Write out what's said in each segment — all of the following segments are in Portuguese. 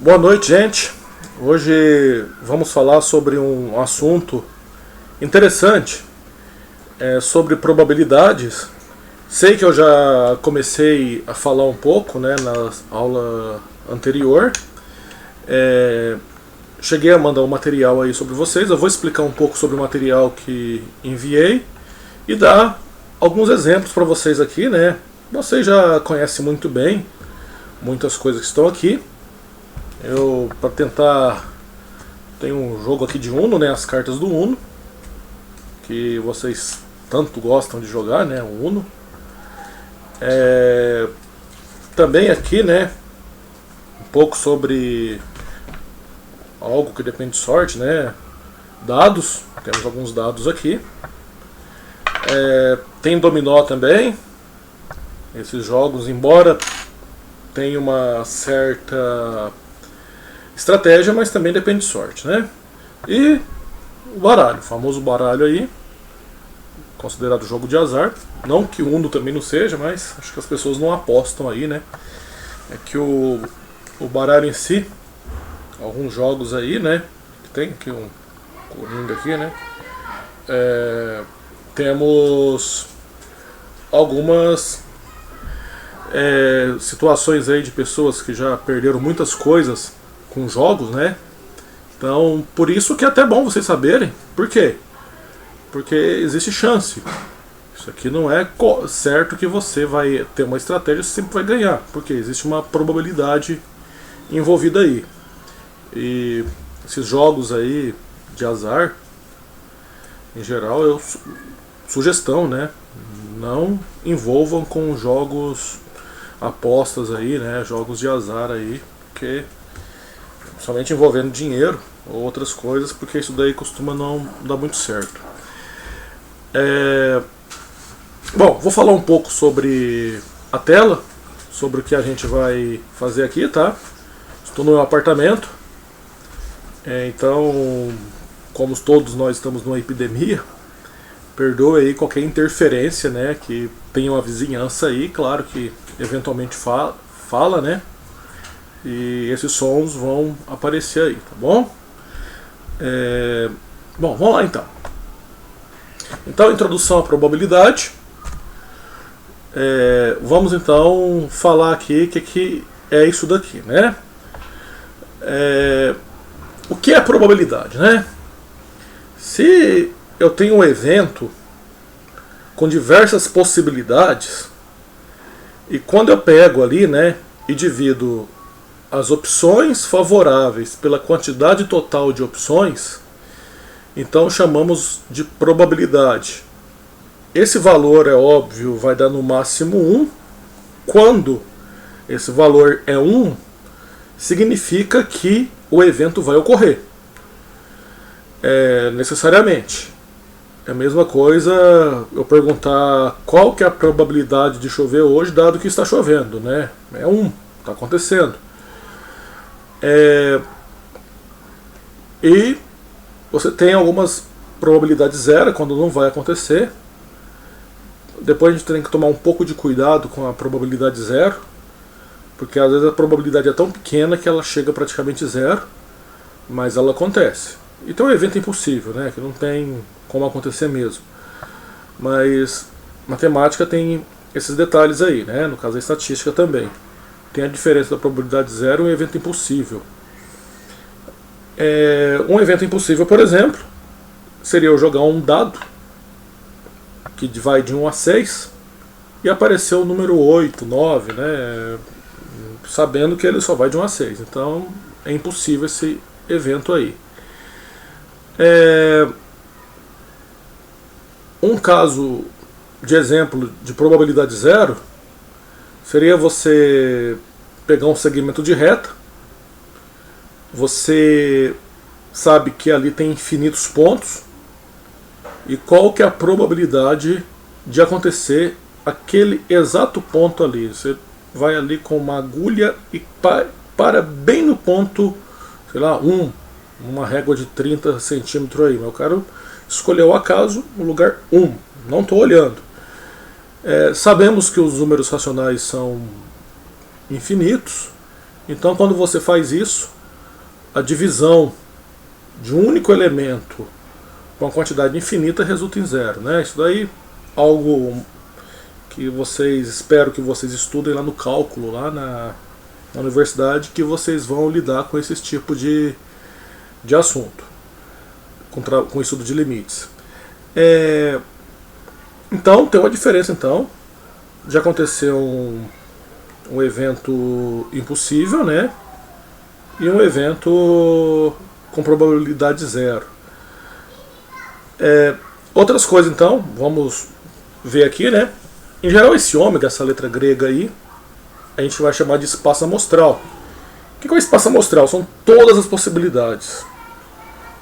Boa noite, gente. Hoje vamos falar sobre um assunto interessante, sobre probabilidades. Sei que eu já comecei a falar um pouco, né, na aula anterior. Cheguei a mandar um material aí sobre vocês. Eu vou explicar um pouco sobre o material que enviei e dar alguns exemplos para vocês aqui, né? Vocês já conhecem muito bem muitas coisas que estão aqui. Eu, para tentar, tem um jogo aqui de Uno, né, as cartas do Uno, que vocês tanto gostam de jogar, né, o Uno. Também aqui, né, um pouco sobre algo que depende de sorte, né, dados, temos alguns dados aqui. Tem dominó também, esses jogos, embora tenha uma certa estratégia, mas também depende de sorte, né? E o baralho, o famoso baralho aí, considerado jogo de azar. Não que o Uno também não seja, mas acho que as pessoas não apostam aí, né? É que o baralho em si, alguns jogos aí, né? Tem aqui um coringa aqui, né? Temos algumas situações aí de pessoas que já perderam muitas coisas com jogos, né? Então, por isso que é até bom vocês saberem. Por quê? Porque existe chance. Isso aqui não é certo que você vai ter uma estratégia e sempre vai ganhar, porque existe uma probabilidade envolvida aí. E esses jogos aí de azar, em geral, sugestão, né? Não envolvam com jogos, apostas aí, né? Jogos de azar aí, porque somente envolvendo dinheiro ou outras coisas, porque isso daí costuma não dar muito certo. Bom, vou falar um pouco sobre a tela, sobre o que a gente vai fazer aqui, tá? Estou no meu apartamento, então, como todos nós estamos numa epidemia, perdoe aí qualquer interferência, né, que tenha uma vizinhança aí, claro que eventualmente fala, né? E esses sons vão aparecer aí, tá bom? Bom, vamos lá então. Então, introdução à probabilidade. Vamos então falar aqui o que é isso daqui, né? O que é probabilidade, né? Se eu tenho um evento com diversas possibilidades, e quando eu pego ali, né, e divido as opções favoráveis pela quantidade total de opções, então chamamos de probabilidade. Esse valor, é óbvio, vai dar no máximo 1. Quando esse valor é 1, significa que o evento vai ocorrer. Necessariamente. É a mesma coisa eu perguntar qual que é a probabilidade de chover hoje, dado que está chovendo, né? É 1, está acontecendo. E você tem algumas probabilidades zero, quando não vai acontecer. Depois a gente tem que tomar um pouco de cuidado com a probabilidade zero, porque às vezes a probabilidade é tão pequena que ela chega praticamente zero, mas ela acontece. Então é um evento impossível, né, que não tem como acontecer mesmo. Mas matemática tem esses detalhes aí, né, no caso da estatística também. Tem a diferença da probabilidade zero e um evento impossível. Um evento impossível, por exemplo, seria eu jogar um dado que vai de 1 a 6 e aparecer o número 8, 9, né, sabendo que ele só vai de 1 a 6. Então é impossível esse evento aí. Um caso de exemplo de probabilidade zero seria você pegar um segmento de reta, você sabe que ali tem infinitos pontos, e qual que é a probabilidade de acontecer aquele exato ponto ali. Você vai ali com uma agulha e para bem no ponto, sei lá, 1, uma régua de 30 centímetros aí. Eu quero escolher ao acaso o lugar 1, não estou olhando. Sabemos que os números racionais são infinitos, Então, quando você faz isso, a divisão de um único elemento com uma quantidade infinita resulta em zero, né? Isso daí algo que espero que vocês estudem lá no cálculo, lá na universidade, que vocês vão lidar com esse tipo de assunto, com estudo de limites. Então, tem uma diferença, então. Já aconteceu um evento impossível, né? E um evento com probabilidade zero. Outras coisas, então, vamos ver aqui, né? Em geral, esse ômega, essa letra grega aí, a gente vai chamar de espaço amostral. O que é o espaço amostral? São todas as possibilidades.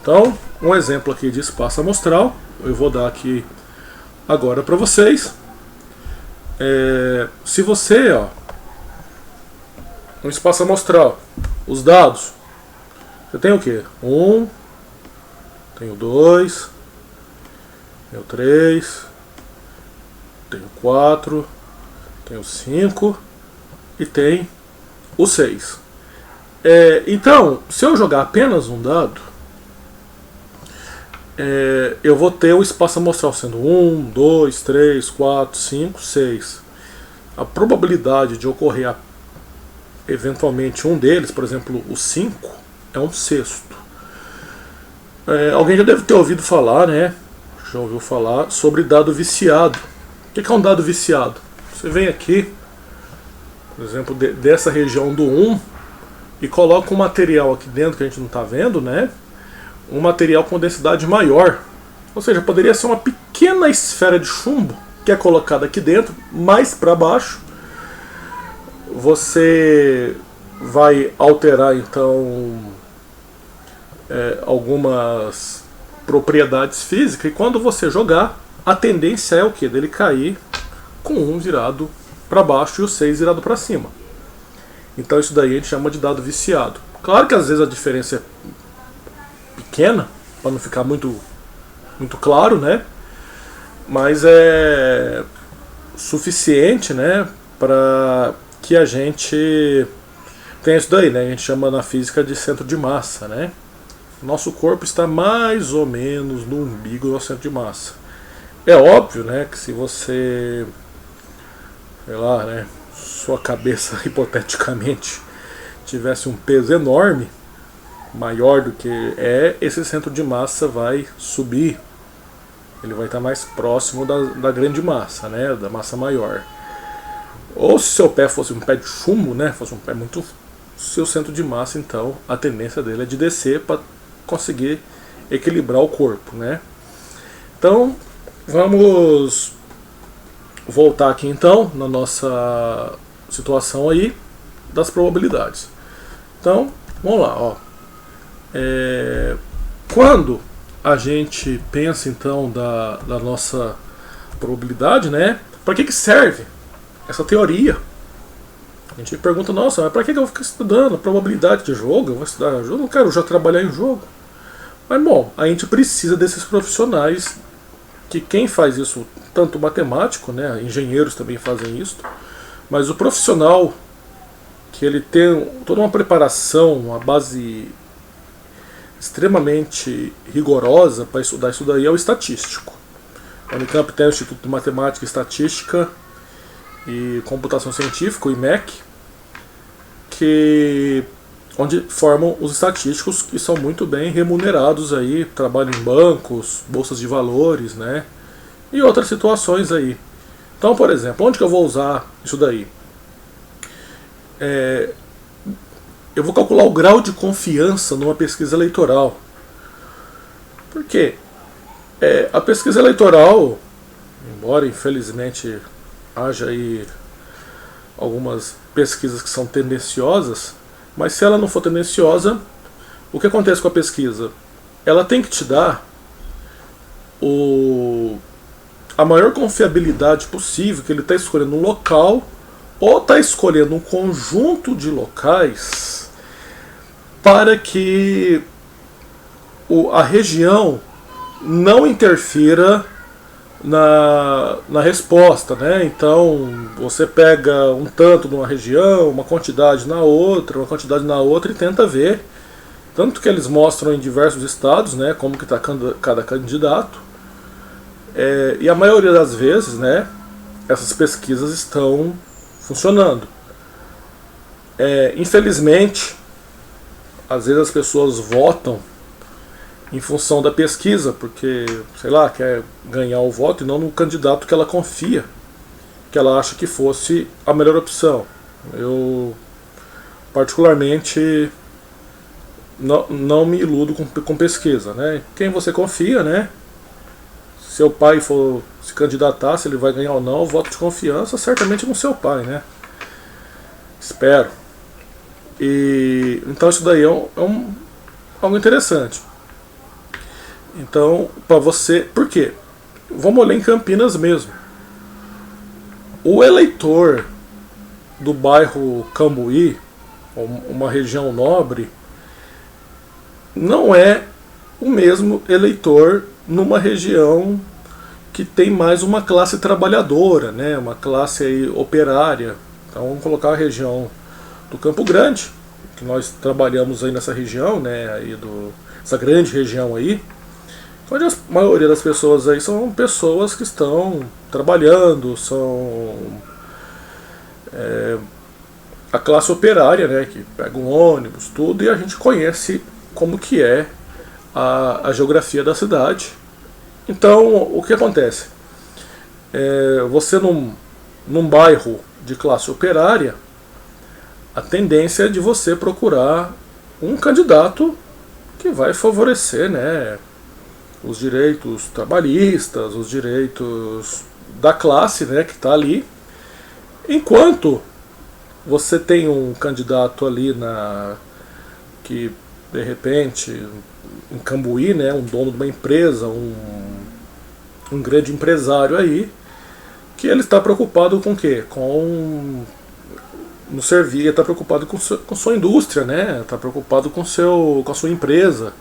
Então, um exemplo aqui de espaço amostral, eu vou dar aqui agora para vocês. Se você, no espaço amostral, os dados, você tem o que? 1, tenho 2, tenho 3, tenho 4, tenho 5 e tem o 6. Então, se eu jogar apenas um dado, eu vou ter o espaço amostral sendo 1, 2, 3, 4, 5, 6. A probabilidade de ocorrer eventualmente um deles, por exemplo o 5, é um sexto. Alguém já deve ter ouvido falar, né? Já ouviu falar sobre dado viciado. O que é um dado viciado? Você vem aqui, por exemplo, dessa região do 1 e coloca um material aqui dentro que a gente não está vendo, né? Um material com densidade maior. Ou seja, poderia ser uma pequena esfera de chumbo que é colocada aqui dentro, mais para baixo. Você vai alterar então algumas propriedades físicas, e quando você jogar, a tendência é o que? Dele cair com um virado para baixo e o 6 virado para cima. Então isso daí a gente chama de dado viciado. Claro que às vezes a diferença é pequena, para não ficar muito claro, né? Mas é suficiente, né, para que a gente tenha isso daí, né? A gente chama na física de centro de massa, né? Nosso corpo está mais ou menos no umbigo do centro de massa. É óbvio, né, que se você, sei lá, né, sua cabeça hipoteticamente tivesse um peso enorme, maior do que esse centro de massa vai subir. Ele vai estar mais próximo da grande massa, né, da massa maior. Ou se seu pé fosse um pé de chumbo, né, fosse um pé muito... seu centro de massa, então, a tendência dele é de descer para conseguir equilibrar o corpo, né. Então, vamos voltar aqui então na nossa situação aí das probabilidades. Então, vamos lá, quando a gente pensa então da nossa probabilidade, né? Para que serve essa teoria? A gente pergunta, nossa, mas para que eu vou ficar estudando probabilidade de jogo? Eu vou estudar jogo? Eu não quero já trabalhar em jogo. Mas bom, a gente precisa desses profissionais, que quem faz isso, tanto matemático, né? Engenheiros também fazem isso, mas o profissional que ele tem toda uma preparação, uma base extremamente rigorosa para estudar isso daí, é o estatístico. A Unicamp tem o Instituto de Matemática, Estatística e Computação Científica, o IMEC, onde formam os estatísticos, que são muito bem remunerados aí, trabalham em bancos, bolsas de valores, né, e outras situações aí. Então, por exemplo, onde que eu vou usar isso daí? Eu vou calcular o grau de confiança numa pesquisa eleitoral. Por quê? A pesquisa eleitoral, embora infelizmente haja aí algumas pesquisas que são tendenciosas, mas se ela não for tendenciosa, o que acontece com a pesquisa? Ela tem que te dar a maior confiabilidade possível, que ele está escolhendo um local ou está escolhendo um conjunto de locais para que a região não interfira na resposta, né? Então você pega um tanto numa região, uma quantidade na outra, uma quantidade na outra e tenta ver. Tanto que eles mostram em diversos estados, né, como que está cada candidato. E a maioria das vezes, né, essas pesquisas estão funcionando. Infelizmente, às vezes as pessoas votam em função da pesquisa, porque, sei lá, quer ganhar o voto e não no candidato que ela confia, que ela acha que fosse a melhor opção. Eu, particularmente, não me iludo com pesquisa, né? Quem você confia, né? Se seu pai for se candidatar, se ele vai ganhar ou não, o voto de confiança certamente no seu pai, né? Espero. Então isso daí é algo interessante. Então, para você, por quê? Vamos olhar em Campinas mesmo. O eleitor do bairro Cambuí, uma região nobre, não é o mesmo eleitor numa região que tem mais uma classe trabalhadora, né? Uma classe aí operária. Então vamos colocar a região do Campo Grande, que nós trabalhamos aí nessa região, né? Aí essa grande região aí, onde a maioria das pessoas aí são pessoas que estão trabalhando, são a classe operária, né, que pega um ônibus, tudo, e a gente conhece como que é a geografia da cidade. Então, o que acontece? Você num bairro de classe operária, a tendência é de você procurar um candidato que vai favorecer, né, os direitos trabalhistas, os direitos da classe, né, que está ali. Enquanto você tem um candidato ali que de repente em Cambuí, né, um dono de uma empresa, um grande empresário aí, que ele está preocupado com o quê? No serviço, ele está preocupado com sua indústria, né? Está preocupado com a sua empresa.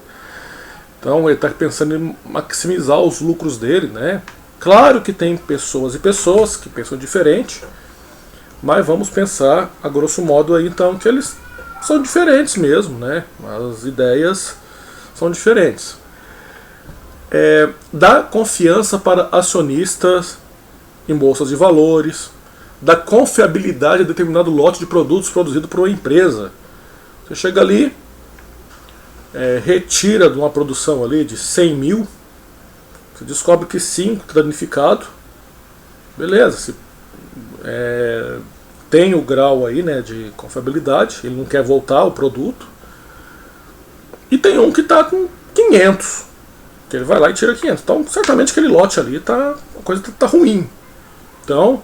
Então ele está pensando em maximizar os lucros dele, né? Claro que tem pessoas e pessoas que pensam diferente, mas vamos pensar a grosso modo aí então que eles são diferentes mesmo, né? As ideias são diferentes. Dá confiança para acionistas em bolsas de valores, dá confiabilidade a determinado lote de produtos produzido por uma empresa. Você chega ali, retira de uma produção ali de 100 mil, você descobre que 5 está danificado, beleza, tem o grau aí, né, de confiabilidade, ele não quer voltar o produto, e tem um que está com 500, que ele vai lá e tira 500, então certamente aquele lote ali a coisa está ruim. Então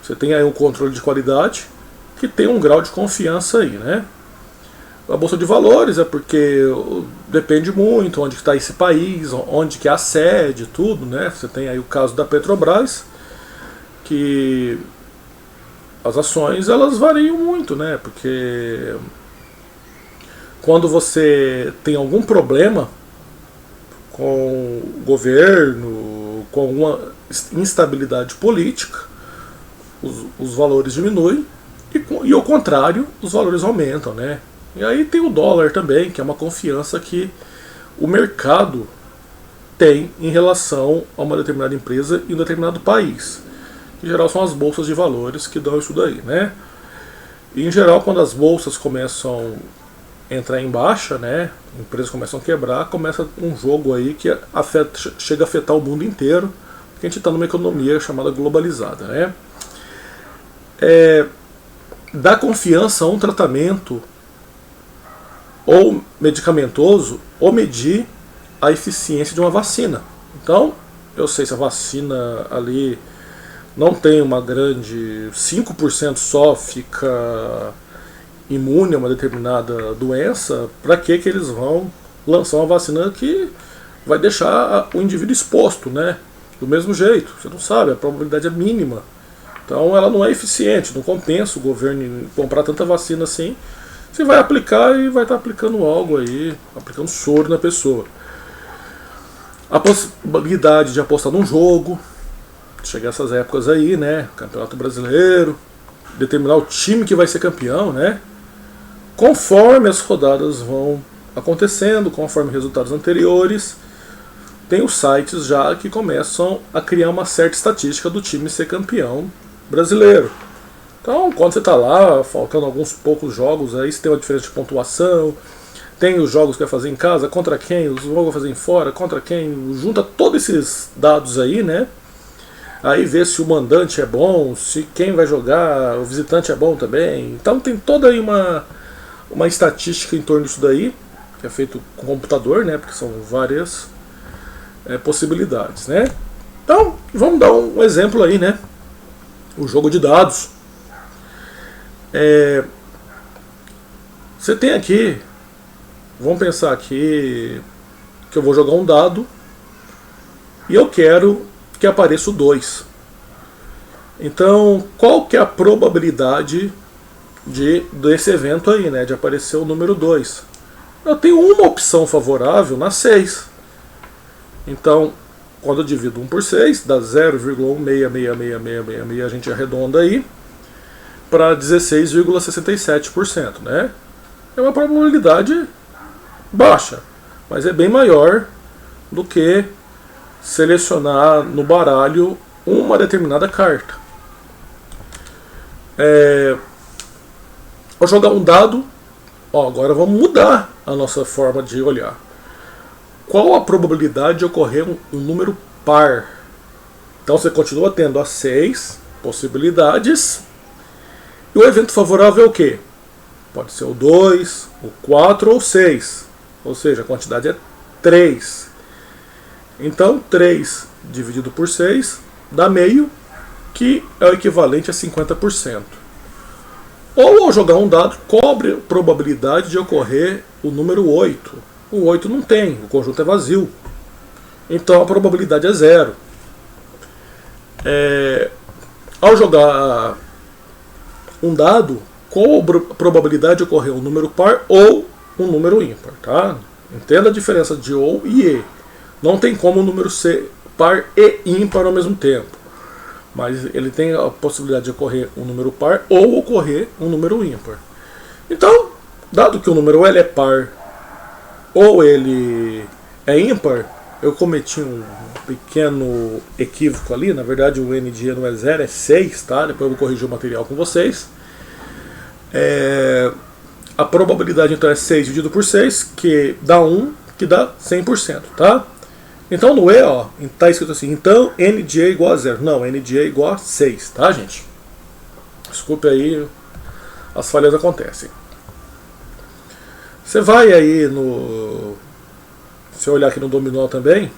você tem aí um controle de qualidade que tem um grau de confiança aí, né? A bolsa de valores é porque depende muito onde está esse país, onde que é a sede, tudo, né? Você tem aí o caso da Petrobras, que as ações elas variam muito, né? Porque quando você tem algum problema com o governo, com alguma instabilidade política, os valores diminuem e ao contrário, os valores aumentam, né? E aí tem o dólar também, que é uma confiança que o mercado tem em relação a uma determinada empresa em um determinado país. Em geral são as bolsas de valores que dão isso daí, né? E em geral quando as bolsas começam a entrar em baixa, né, empresas começam a quebrar, começa um jogo aí que chega a afetar o mundo inteiro, porque a gente está numa economia chamada globalizada, né? Dá confiança a um tratamento ou medicamentoso ou medir a eficiência de uma vacina. Então, eu sei se a vacina ali não tem uma grande 5% só fica imune a uma determinada doença, para que eles vão lançar uma vacina que vai deixar o indivíduo exposto, né? Do mesmo jeito, você não sabe, a probabilidade é mínima. Então ela não é eficiente, não compensa o governo comprar tanta vacina assim. Você vai aplicar e vai estar aplicando algo aí, aplicando soro na pessoa. A possibilidade de apostar num jogo, chegar essas épocas aí, né? Campeonato Brasileiro, determinar o time que vai ser campeão, né? Conforme as rodadas vão acontecendo, conforme resultados anteriores, tem os sites já que começam a criar uma certa estatística do time ser campeão brasileiro. Então, quando você está lá, faltando alguns poucos jogos, aí você tem uma diferença de pontuação, tem os jogos que vai fazer em casa, contra quem, os jogos vai fazer em fora, contra quem, junta todos esses dados aí, né? Aí vê se o mandante é bom, se quem vai jogar, o visitante é bom também. Então tem toda aí uma estatística em torno disso daí, que é feito com computador, né? Porque são várias possibilidades, né? Então, vamos dar um exemplo aí, né? O jogo de dados. Você tem aqui, vamos pensar aqui que eu vou jogar um dado e eu quero que apareça o 2. Então, qual que é a probabilidade desse evento aí, né, de aparecer o número 2? Eu tenho uma opção favorável na 6. Então, quando eu divido 1 por 6, dá 0,1666666, a gente arredonda aí para 16,67%, né? É uma probabilidade baixa, mas é bem maior do que selecionar no baralho uma determinada carta. Ao jogar um dado, agora vamos mudar a nossa forma de olhar. Qual a probabilidade de ocorrer um número par? Então você continua tendo as 6 possibilidades. E o evento favorável é o quê? Pode ser o 2, o 4 ou o 6. Ou seja, a quantidade é 3. Então 3 dividido por 6 dá meio, que é o equivalente a 50%. Ou ao jogar um dado, cobre a probabilidade de ocorrer o número 8. O 8 não tem, o conjunto é vazio. Então a probabilidade é 0. Ao jogar um dado, qual a probabilidade de ocorrer um número par ou um número ímpar, tá? Entenda a diferença de ou e e. Não tem como o número ser par e ímpar ao mesmo tempo. Mas ele tem a possibilidade de ocorrer um número par ou ocorrer um número ímpar. Então, dado que o número ele é par ou ele é ímpar, eu cometi um pequeno equívoco ali. Na verdade, o n de e não é 0, é 6, tá? Depois eu vou corrigir o material com vocês. A probabilidade então é 6 dividido por 6, que dá 1, que dá 100%, tá? Então no E, está escrito assim, então n de e igual a 0. Não, n de e igual a 6, tá, gente? Desculpe aí, as falhas acontecem. Você vai aí no... Se eu olhar aqui no dominó também,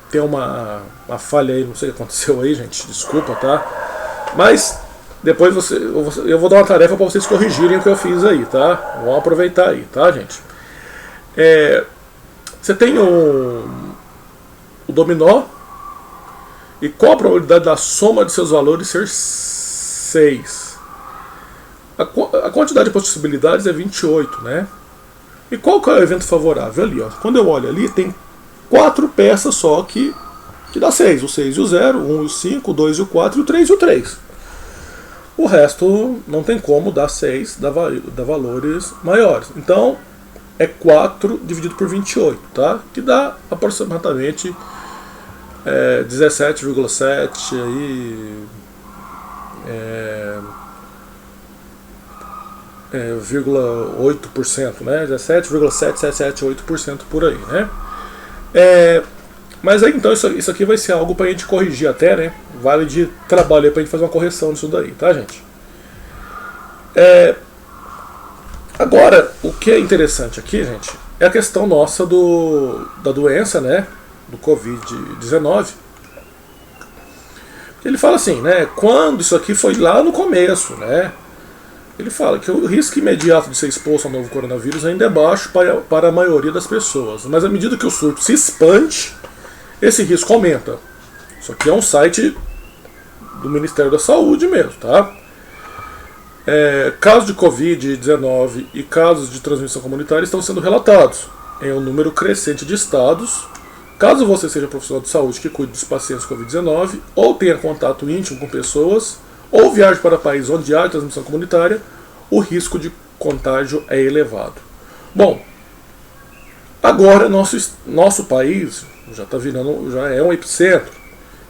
tem uma falha aí, não sei o que aconteceu aí, gente, desculpa, tá? Mas depois eu vou dar uma tarefa para vocês corrigirem o que eu fiz aí, tá? Vamos aproveitar aí, tá, gente? Você tem o dominó, e qual a probabilidade da soma de seus valores ser 6? A quantidade de possibilidades é 28, né? E qual que é o evento favorável ali? Quando eu olho ali, tem 4 peças só que dá 6. O 6 e o 0, o 1 e o 5, o 2 e o 4, e o 3 e o 3. O resto não tem como dar 6, dar valores maiores. Então, é 4 dividido por 28, tá? Que dá aproximadamente 17,7 aí, 0,8%, né? 17,7778% por aí, né? Mas aí então isso aqui vai ser algo pra gente corrigir até, né? Vale de trabalho aí pra gente fazer uma correção disso daí, tá, gente? Agora, o que é interessante aqui, gente, é a questão nossa da doença, né? Do Covid-19. Ele fala assim, né? Quando isso aqui foi lá no começo, né? Ele fala que o risco imediato de ser exposto ao novo coronavírus ainda é baixo para a maioria das pessoas. Mas à medida que o surto se expande, esse risco aumenta. Isso aqui é um site do Ministério da Saúde mesmo, tá? Casos de Covid-19 e casos de transmissão comunitária estão sendo relatados em um número crescente de estados Caso você seja profissional de saúde que cuide dos pacientes com Covid-19, ou tenha contato íntimo com pessoas, ou viaje para países onde há transmissão comunitária, o risco de contágio é elevado. Bom, agora nosso país já está virando, já é um epicentro.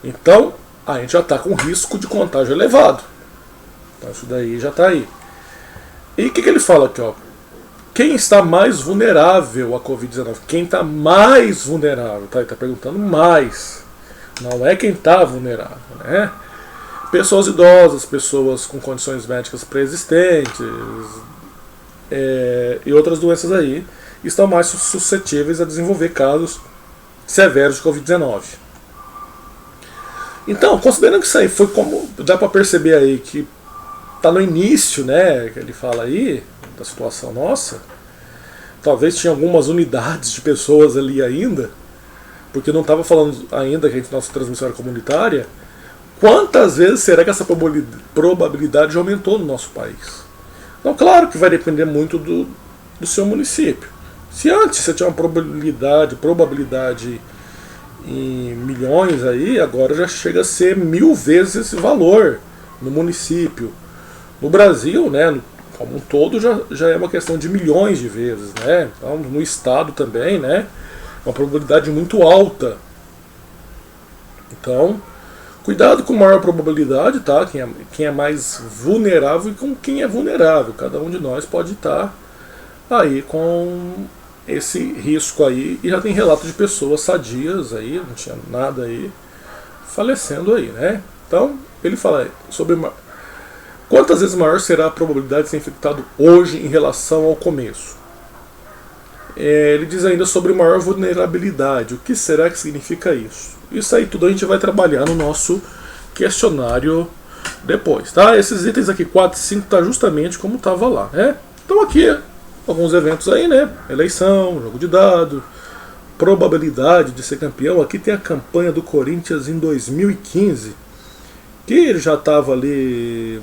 Então, a gente já está com risco de contágio elevado. Então isso daí já está aí. E o que ele fala aqui, ó? Quem está mais vulnerável à Covid-19? Quem está mais vulnerável? Tá? Ele está perguntando mais. Não é quem está vulnerável, né? Pessoas idosas, pessoas com condições médicas pré-existentes e outras doenças aí estão mais suscetíveis a desenvolver casos severos de Covid-19. Então, considerando que isso aí foi como dá para perceber aí que está no início, né, que ele fala aí da situação nossa, talvez tinha algumas unidades de pessoas ali ainda, porque não estava falando ainda que a nossa transmissão era comunitária. Quantas vezes será que essa probabilidade já aumentou no nosso país? Então, claro que vai depender muito do seu município. Se antes você tinha uma probabilidade em milhões aí, agora já chega a ser 1000 vezes esse valor no município. No Brasil, né, como um todo, já é uma questão de milhões de vezes, né? Então, no estado também, né, uma probabilidade muito alta. Então, cuidado com maior probabilidade, tá? Quem é mais vulnerável e com quem é vulnerável. Cada um de nós pode estar aí com esse risco aí. E já tem relato de pessoas sadias aí, não tinha nada aí, falecendo aí, né? Então, ele fala sobre quantas vezes maior será a probabilidade de ser infectado hoje em relação ao começo. Ele diz ainda sobre maior vulnerabilidade. O que será que significa isso? Isso aí tudo a gente vai trabalhar no nosso questionário depois, tá? Esses itens aqui, 4 e 5, tá justamente como estava lá, né? Então aqui, alguns eventos aí, né? Eleição, jogo de dado, probabilidade de ser campeão. Aqui tem a campanha do Corinthians em 2015, que ele já estava ali,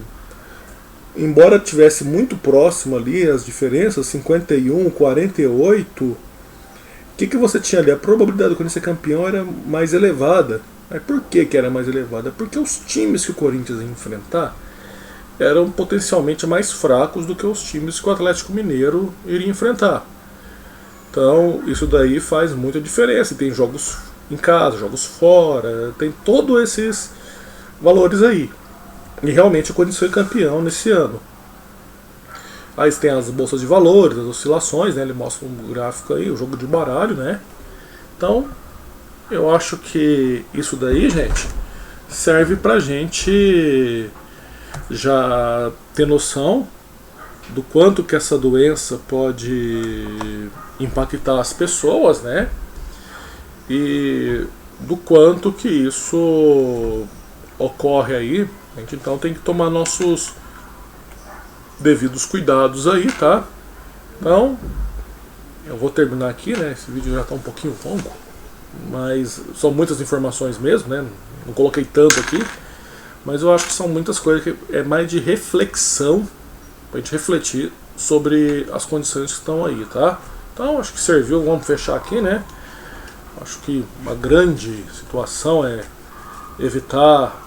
embora tivesse muito próximo ali as diferenças, 51, 48, o que você tinha ali? A probabilidade do Corinthians ser campeão era mais elevada. Mas por que era mais elevada? Porque os times que o Corinthians ia enfrentar eram potencialmente mais fracos do que os times que o Atlético Mineiro iria enfrentar. Então isso daí faz muita diferença. E tem jogos em casa, jogos fora, tem todos esses valores aí. E realmente o Corinthians foi campeão nesse ano. Aí tem as bolsas de valores, as oscilações, né? Ele mostra um gráfico aí, o jogo de baralho, né? Então, eu acho que isso daí, gente, serve pra gente já ter noção do quanto que essa doença pode impactar as pessoas, né? E do quanto que isso ocorre aí. A gente então tem que tomar nossos devidos cuidados aí, tá? Então, eu vou terminar aqui, né? Esse vídeo já está um pouquinho longo, mas são muitas informações mesmo, né? Não coloquei tanto aqui, mas eu acho que são muitas coisas que é mais de reflexão, pra gente refletir sobre as condições que estão aí, tá? Então, acho que serviu, vamos fechar aqui, né? Acho que uma grande situação é evitar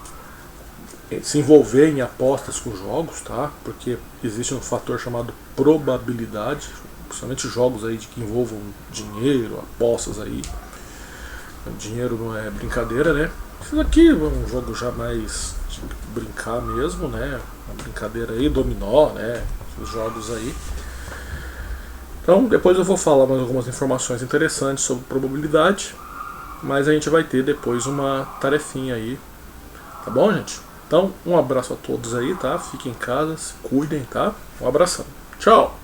se envolver em apostas com jogos, tá? Porque existe um fator chamado probabilidade, principalmente jogos aí que envolvam dinheiro, apostas aí. Dinheiro não é brincadeira, né? Isso daqui é um jogo já mais de brincar mesmo, né? Uma brincadeira aí, dominó, né? Os jogos aí. Então depois eu vou falar mais algumas informações interessantes sobre probabilidade, mas a gente vai ter depois uma tarefinha aí, tá bom, gente? Então, um abraço a todos aí, tá? Fiquem em casa, se cuidem, tá? Um abração. Tchau!